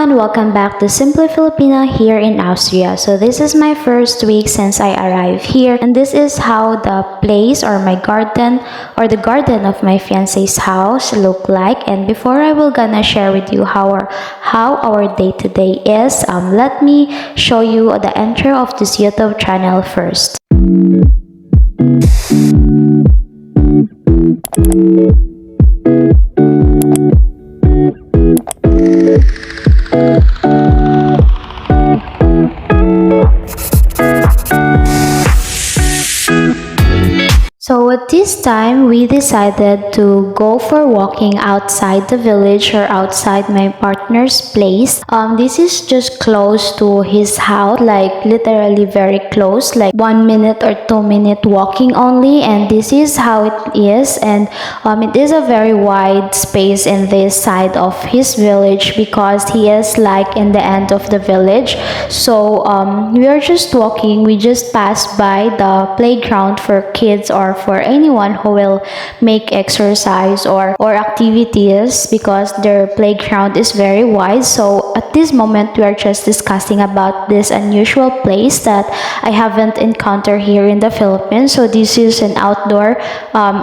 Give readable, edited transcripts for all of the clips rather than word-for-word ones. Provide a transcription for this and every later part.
everyone, welcome back to Simply Filipina here in Austria. So this is my first week since I arrived here, and this is how the place or my garden or the garden of my fiance's house look like. And before I will gonna share with you how our day today is, let me show you the intro of this YouTube channel first. So at this time, we decided to go for walking outside the village or outside my partner's place. This is just close to his house, like literally very close, like 1 minute or 2 minute walking only. And this is how it is. And it is a very wide space in this side of his village because he is like in the end of the village. So we are just walking. We just passed by the playground for kids or for anyone who will make exercise or activities because their playground is very wide. So at this moment we are just discussing about this unusual place that I haven't encountered here in the Philippines. So this is an outdoor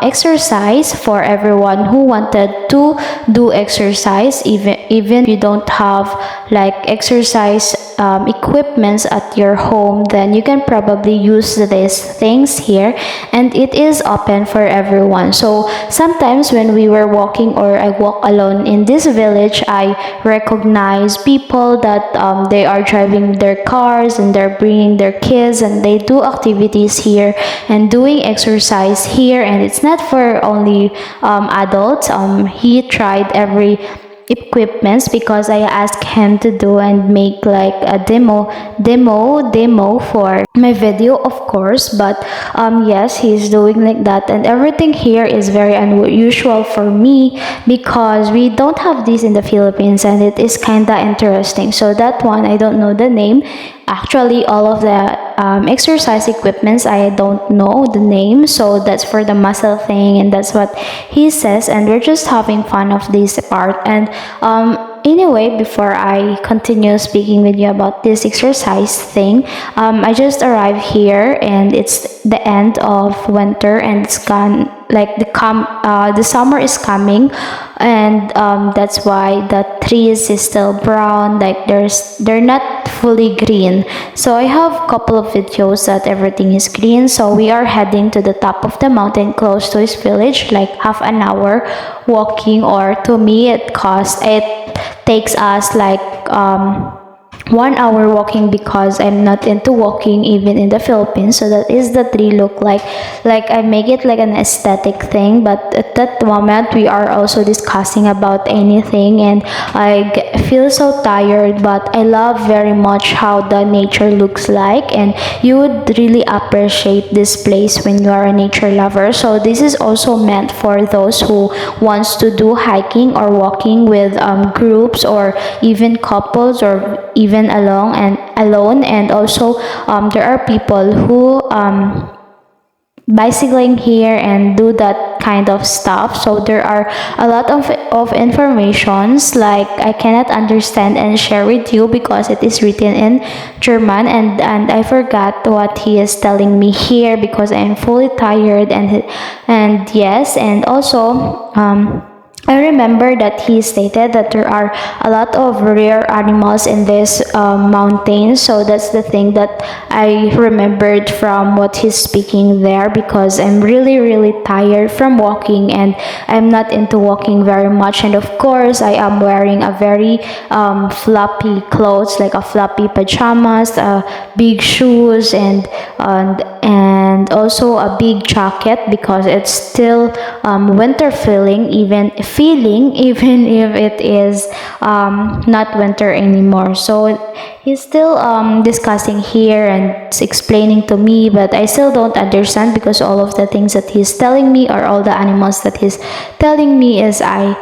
exercise for everyone who wanted to do exercise, even if you don't have like exercise equipments at your home, then you can probably use these things here, and it is open for everyone. So sometimes when we were walking or I walk alone in this village, I recognize people that they are driving their cars and they're bringing their kids and they do activities here and doing exercise here. And it's not for only adults. He tried every equipments because I asked him to do and make like a demo for my video, of course. But yes, he's doing like that, and everything here is very unusual for me because we don't have this in the Philippines, and it is kinda interesting. So that one, I don't know the name. Actually, all of the exercise equipments, I don't know the name. So that's for the muscle thing, and that's what he says. And we're just having fun of this part. And anyway, before I continue speaking with you about this exercise thing, I just arrived here, and it's the end of winter, and it's gone. Like the summer is coming, and that's why the trees is still brown. Like they're not fully green. So I have a couple of videos that everything is green. So we are heading to the top of the mountain close to his village, like half an hour walking, or to me it takes us like 1 hour walking because I'm not into walking even in the Philippines. So that is the tree look like I make it like an aesthetic thing. But at that moment we are also discussing about anything, and I feel so tired, but I love very much how the nature looks like, and you would really appreciate this place when you are a nature lover. So this is also meant for those who wants to do hiking or walking with groups or even couples or even alone. And also there are people who bicycling here and do that kind of stuff. So there are a lot of informations like I cannot understand and share with you because it is written in German, and I forgot what he is telling me here because I'm fully tired. And yes, and also I remember that he stated that there are a lot of rare animals in this mountain. So that's the thing that I remembered from what he's speaking there, because I'm really tired from walking, and I'm not into walking very much. And of course, I am wearing a very floppy clothes, like a floppy pajamas, big shoes, and also a big jacket because it's still winter feeling, even if it is not winter anymore. So he's still discussing here and explaining to me, but I still don't understand because all of the things that he's telling me, or all the animals that he's telling me, is I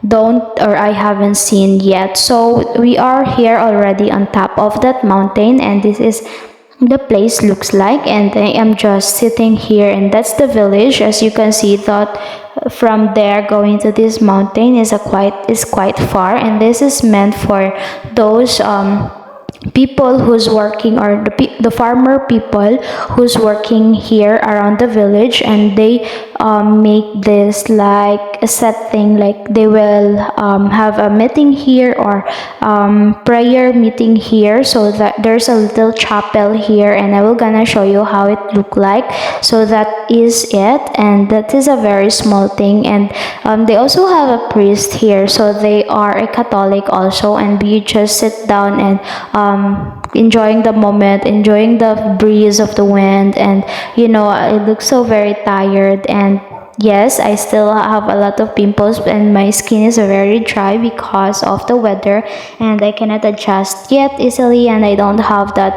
haven't seen yet. So we are here already on top of that mountain, and this is the place looks like, and I am just sitting here, and that's the village. As you can see that from there going to this mountain is quite far, and this is meant for those people who's working, or the farmer people who's working here around the village, and they make this like a set thing, like they will have a meeting here, or prayer meeting here. So that there's a little chapel here, and I will gonna show you how it look like. So that is it, and that is a very small thing. And they also have a priest here, so they are a Catholic also, and we just sit down and enjoying the moment, enjoying the breeze of the wind. And I look so very tired, and yes, I still have a lot of pimples, and my skin is very dry because of the weather, and I cannot adjust yet easily, and I don't have that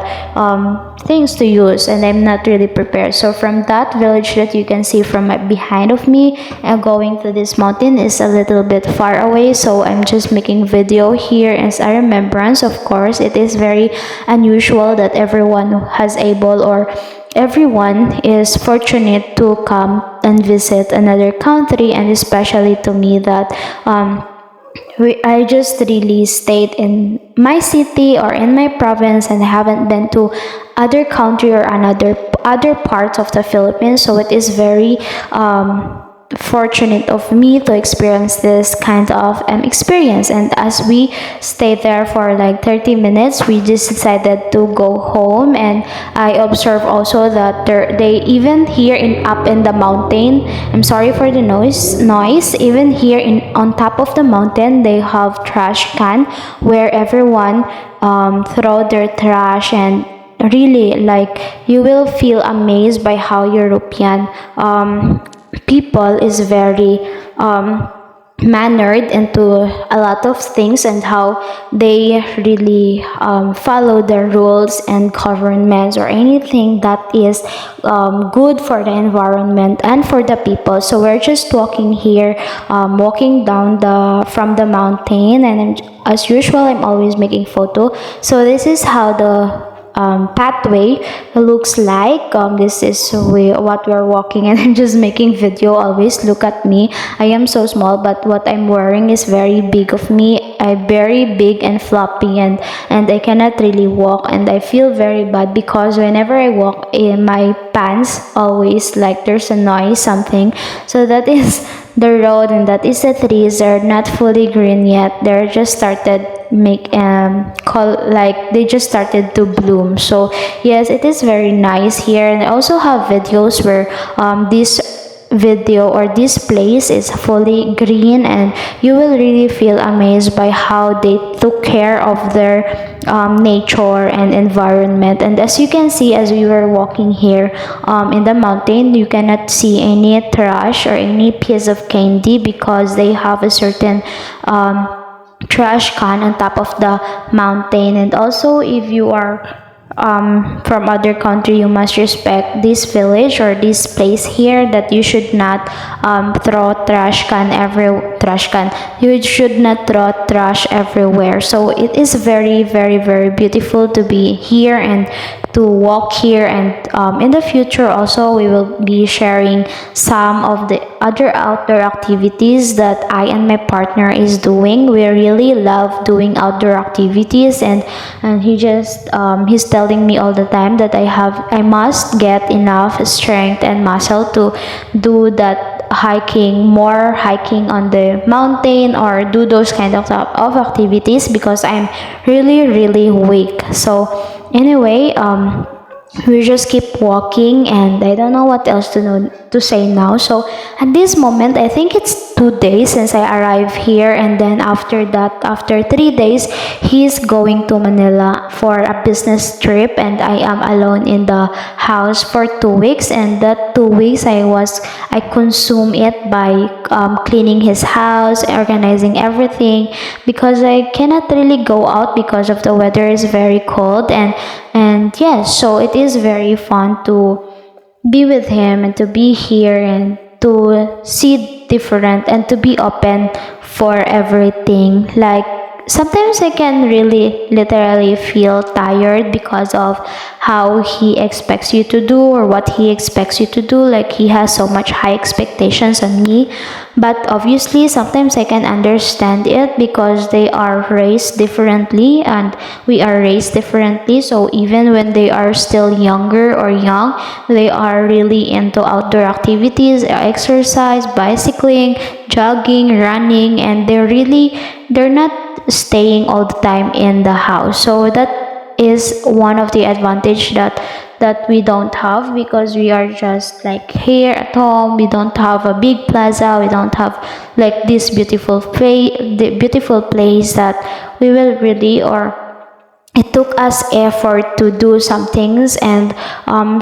things to use, and I'm not really prepared. So from that village that you can see from behind of me, going to this mountain is a little bit far away, so I'm just making video here as a remembrance. Of course, it is very unusual that everyone has able, or everyone is fortunate to come and visit another country, and especially to me that I just really stayed in my city or in my province, and haven't been to other country or another other parts of the Philippines. So it is very fortunate of me to experience this kind of experience. And as we stayed there for like 30 minutes, we just decided to go home. And I observed also that they even here in up in the mountain, I'm sorry for the noise, even here in on top of the mountain, they have trash can where everyone throw their trash. And really, like, you will feel amazed by how European people is very mannered into a lot of things, and how they really follow the rules and governments, or anything that is good for the environment and for the people. So we're just walking here, walking down from the mountain, and as usual, I'm always making photo. So this is how the pathway looks like. This is what we're walking, and I'm just making video. Always look at me. I am so small, but what I'm wearing is very big of me. I'm very big and floppy, and I cannot really walk, and I feel very bad because whenever I walk, in my pants always like there's a noise, something. So that is the road, and that is the trees. They're not fully green yet. They're just started they just started to bloom. So yes, it is very nice here. And I also have videos where this video or this place is fully green, and you will really feel amazed by how they took care of their nature and environment. And as you can see, as we were walking here in the mountain, you cannot see any trash or any piece of candy because they have a certain trash can on top of the mountain. And also, if you are from other country, you must respect this village or this place here, that you should not throw trash can, you should not throw trash everywhere. So it is very, very, very beautiful to be here and to walk here. And in the future also, we will be sharing some of the other outdoor activities that I and my partner is doing. We really love doing outdoor activities, and he's telling me all the time that I must get enough strength and muscle to do that more hiking on the mountain, or do those kind of activities, because I'm really, really weak. So anyway, we just keep walking, and I don't know what else to say now. So at this moment, I think it's 2 days since I arrived here, and then after that, after 3 days, he's going to Manila for a business trip, and I am alone in the house for 2 weeks. And that 2 weeks, I consume it by cleaning his house, organizing everything, because I cannot really go out because of the weather is very cold. And yes, so it is very fun to be with him and to be here and to see different and to be open for everything. Like sometimes I can really literally feel tired because of how he expects you to do or what he expects you to do. Like he has so much high expectations on me. But obviously, sometimes I can understand it because they are raised differently and we are raised differently. So even when they are still younger or young, they are really into outdoor activities, exercise, bicycling, jogging, running, and they're not staying all the time in the house. So that is one of the advantage that we don't have because we are just like here at home. We don't have a big plaza. We don't have like this beautiful place that we will really, or it took us effort to do some things. And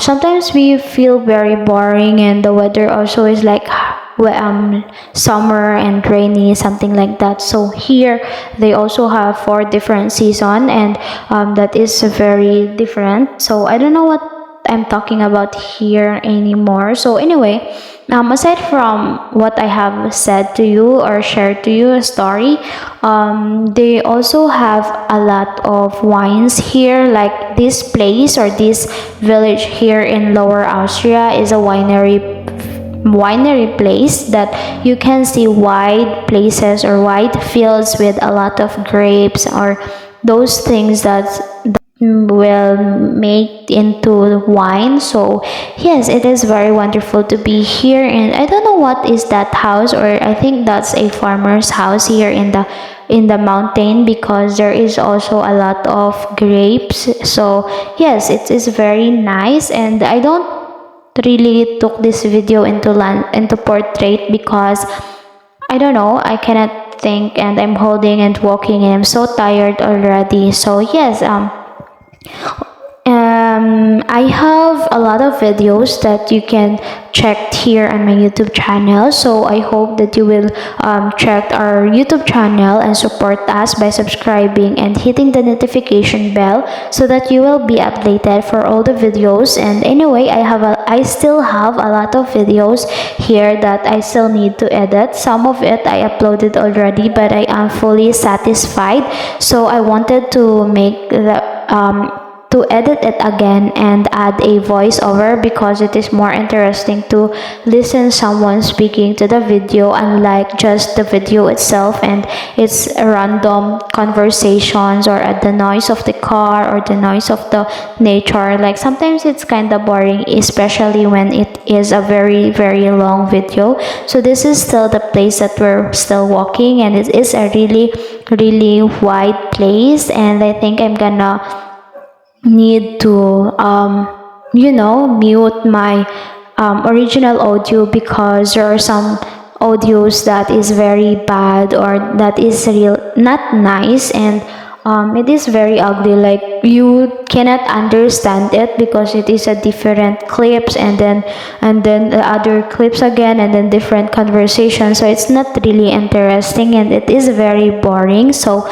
sometimes we feel very boring, and the weather also is like summer and rainy, something like that. So here they also have four different season, and that is very different. So I don't know what I'm talking about here anymore. So anyway, aside from what I have said to you or shared to you a story, they also have a lot of wines here. Like this place or this village here in Lower Austria is a winery place that you can see wide places or wide fields with a lot of grapes or those things that will make into wine. So yes, it is very wonderful to be here. And I don't know what is that house, or I think that's a farmer's house here in the mountain, because there is also a lot of grapes. So yes, it is very nice. And I don't really took this video into portrait because I don't know, I cannot think, and I'm holding and walking and I'm so tired already. So yes, I have a lot of videos that you can check here on my YouTube channel. So I hope that you will check our YouTube channel and support us by subscribing and hitting the notification bell so that you will be updated for all the videos. And anyway, I still have a lot of videos here that I still need to edit. Some of it I uploaded already, but I am fully satisfied. So I wanted to make to edit it again and add a voiceover because it is more interesting to listen someone speaking to the video, unlike just the video itself and its random conversations or the noise of the car or the noise of the nature. Like sometimes it's kind of boring, especially when it is a very long video. So this is still the place that we're still walking, and it is a really wide place. And I think I'm gonna need to mute my original audio because there are some audios that is very bad or that is real not nice, and it is very ugly. Like you cannot understand it because it is a different clips, and then the other clips again, and then different conversations. So it's not really interesting and it is very boring. So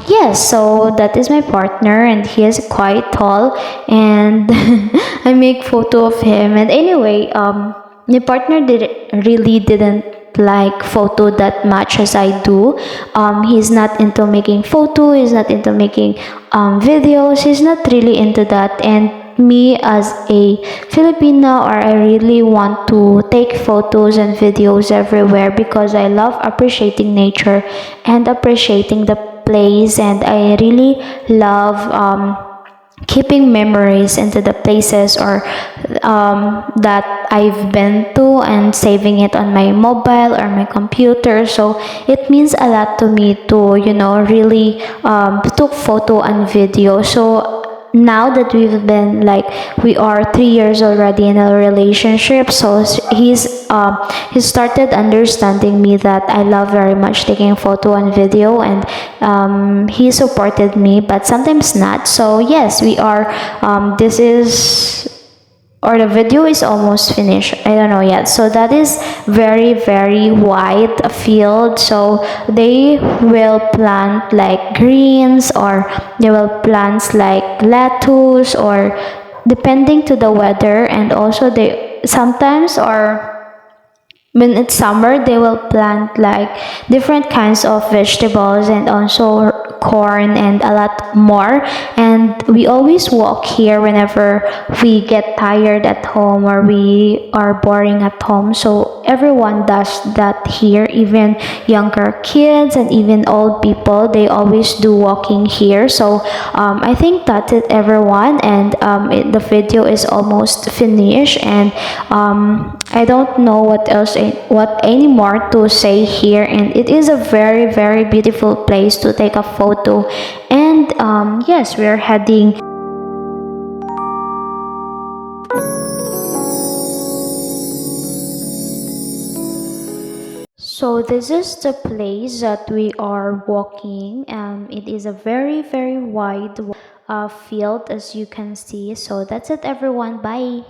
yes, so that is my partner, and he is quite tall, and I make photo of him. And anyway, my partner didn't like photo that much as I do. He's not into making photo, he's not into making videos, he's not really into that. And me as a Filipino, or I really want to take photos and videos everywhere because I love appreciating nature and appreciating the place, and I really love keeping memories into the places or that I've been to and saving it on my mobile or my computer. So it means a lot to me to really took photo and video. So now that we are 3 years already in a relationship, so he started understanding me that I love very much taking photo and video, and he supported me, but sometimes not. So yes, we are this is or the video is almost finished, I don't know yet. So that is very wide field. So they will plant like greens, or they will plant like lettuce, or depending to the weather. And also they sometimes, or when it's summer, they will plant like different kinds of vegetables and also corn and a lot more. And we always walk here whenever we get tired at home or we are boring at home. So everyone does that here, even younger kids and even old people. They always do walking here. So I think that's it, everyone. And the video is almost finished. And I don't know what anymore to say here, and it is a very very beautiful place to take a photo. And yes, we're heading. So this is the place that we are walking. It is a very very wide field, as you can see. So that's it, everyone. Bye.